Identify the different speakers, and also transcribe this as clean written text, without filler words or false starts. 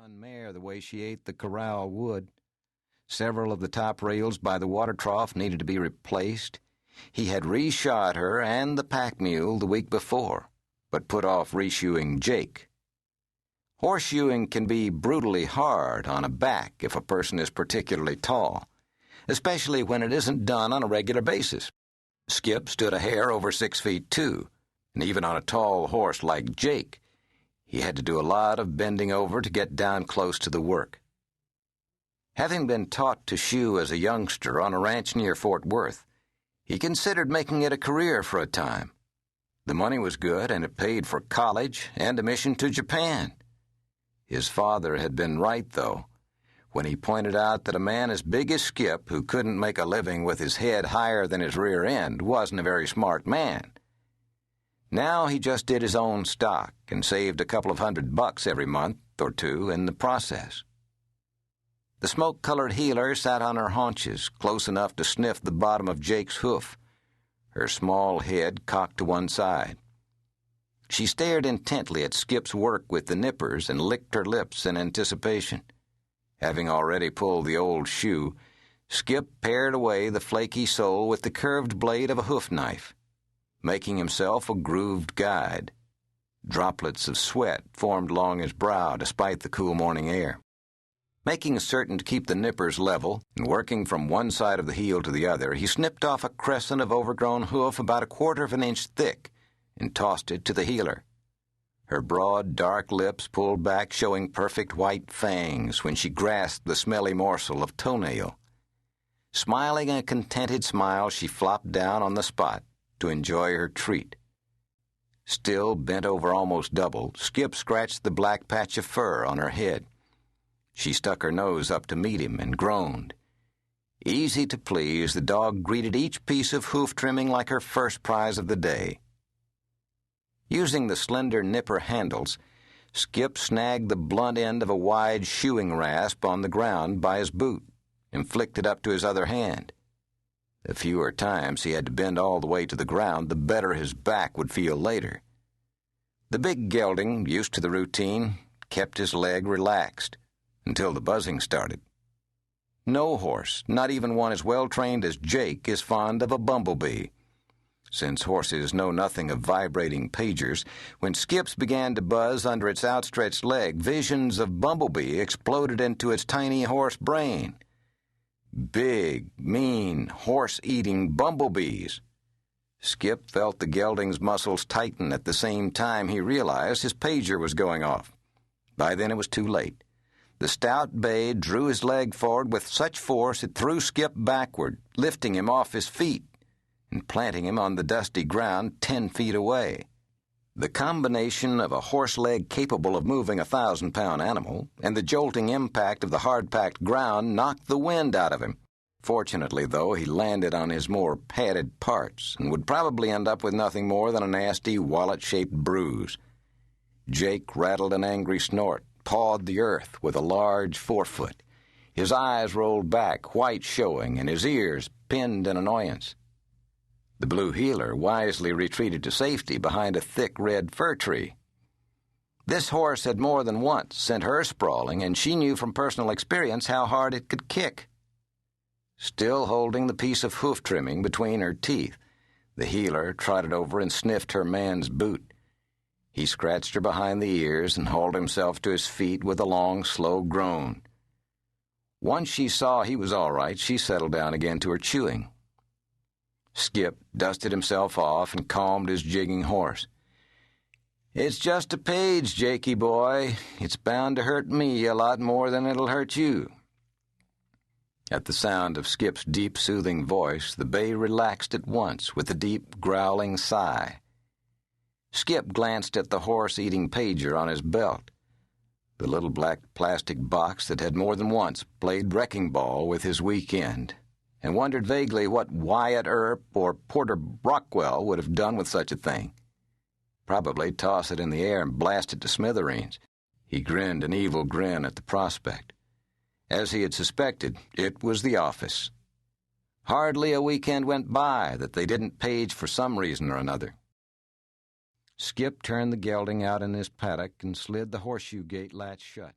Speaker 1: run mare the way she ate the corral wood. Several of the top rails by the water trough needed to be replaced. He had reshod her and the pack mule the week before, but put off reshoeing Jake. Horseshoeing can be brutally hard on a back if a person is particularly tall, especially when it isn't done on a regular basis. Skip stood a hair over 6 feet, too, and even on a tall horse like Jake, he had to do a lot of bending over to get down close to the work. Having been taught to shoe as a youngster on a ranch near Fort Worth, he considered making it a career for a time. The money was good, and it paid for college and a mission to Japan. His father had been right, though, when he pointed out that a man as big as Skip, who couldn't make a living with his head higher than his rear end, wasn't a very smart man. Now he just did his own stock and saved a couple of $100 every month or two in the process. The smoke-colored heeler sat on her haunches, close enough to sniff the bottom of Jake's hoof, her small head cocked to one side. She stared intently at Skip's work with the nippers and licked her lips in anticipation. Having already pulled the old shoe, Skip pared away the flaky sole with the curved blade of a hoof knife, making himself a grooved guide. Droplets of sweat formed along his brow despite the cool morning air. Making certain to keep the nippers level and working from one side of the heel to the other, he snipped off a crescent of overgrown hoof about 1/4 of an inch thick and tossed it to the heeler. Her broad, dark lips pulled back, showing perfect white fangs when she grasped the smelly morsel of toenail. Smiling a contented smile, she flopped down on the spot to enjoy her treat. Still bent over almost double, Skip scratched the black patch of fur on her head. She stuck her nose up to meet him and groaned. Easy to please, the dog greeted each piece of hoof trimming like her first prize of the day. Using the slender nipper handles, Skip snagged the blunt end of a wide shoeing rasp on the ground by his boot and flicked it up to his other hand. The fewer times he had to bend all the way to the ground, the better his back would feel later. The big gelding, used to the routine, kept his leg relaxed until the buzzing started. No horse, not even one as well-trained as Jake, is fond of a bumblebee. Since horses know nothing of vibrating pagers, when Skip's began to buzz under its outstretched leg, visions of bumblebee exploded into its tiny horse brain. Big, mean, horse-eating bumblebees. Skip felt the gelding's muscles tighten at the same time he realized his pager was going off. By then it was too late. The stout bay drew his leg forward with such force it threw Skip backward, lifting him off his feet and planting him on the dusty ground 10 feet away. The combination of a horse leg capable of moving a 1,000-pound animal and the jolting impact of the hard-packed ground knocked the wind out of him. Fortunately, though, he landed on his more padded parts and would probably end up with nothing more than a nasty wallet-shaped bruise. Jake rattled an angry snort, pawed the earth with a large forefoot. His eyes rolled back, white showing, and his ears pinned in annoyance. The blue heeler wisely retreated to safety behind a thick red fir tree. This horse had more than once sent her sprawling, and she knew from personal experience how hard it could kick. Still holding the piece of hoof trimming between her teeth, the heeler trotted over and sniffed her man's boot. He scratched her behind the ears and hauled himself to his feet with a long, slow groan. Once she saw he was all right, she settled down again to her chewing. Skip dusted himself off and calmed his jigging horse. "It's just a page, Jakey boy. It's bound to hurt me a lot more than it'll hurt you." At the sound of Skip's deep, soothing voice, the bay relaxed at once with a deep, growling sigh. Skip glanced at the horse-eating pager on his belt, the little black plastic box that had more than once played wrecking ball with his weekend, and wondered vaguely what Wyatt Earp or Porter Brockwell would have done with such a thing. Probably toss it in the air and blast it to smithereens. He grinned an evil grin at the prospect. As he had suspected, it was the office. Hardly a weekend went by that they didn't page for some reason or another. Skip turned the gelding out in his paddock and slid the horseshoe gate latch shut.